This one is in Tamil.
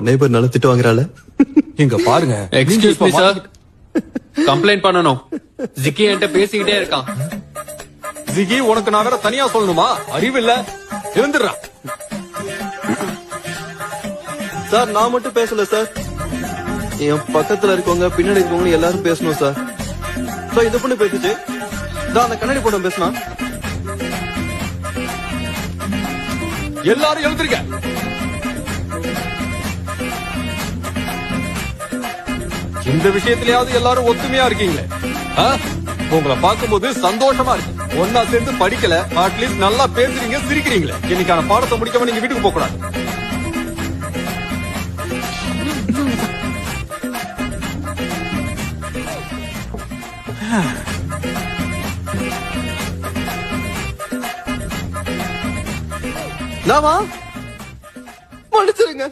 நெய்பர் நல்ல திட்டு வாங்குறாள். இங்க பாருங்க. எக்ஸ்கியூஸ் மீ சார், கம்ப்ளைண்ட் பண்ணணும். ஜிக்கி என்கிட்ட பேசிக்கிட்டே இருக்கான். ஜிகி உனக்கு நான் வேற தனியா சொல்லணுமா? அறிவில்ல, இருந்துடுறா. சார் நான் மட்டும் பேசல சார், என் பக்கத்துல இருக்கவங்க பின்னாடி இருக்கவங்க எல்லாரும் பேசணும் சார். இந்த பொண்ணு பேசுச்சு, அந்த கண்ணாடி பொண்ணு பேசினா. எல்லாரும் எழுந்திருக்க. இந்த விஷயத்திலேயாவது எல்லாரும் ஒத்துமையா இருக்கீங்களே. உங்களை பார்க்கும்போது சந்தோஷமா இருக்கு. ஒன்னா சேர்ந்து படிக்கல, அட்லீஸ்ட் நல்லா பேசுறீங்க, சிரிக்கிறீங்களே. இன்னைக்கான பாடத்தை முடிக்காம நீங்க வீட்டுக்கு போக கூடாது. மன்னிச்சிருங்க.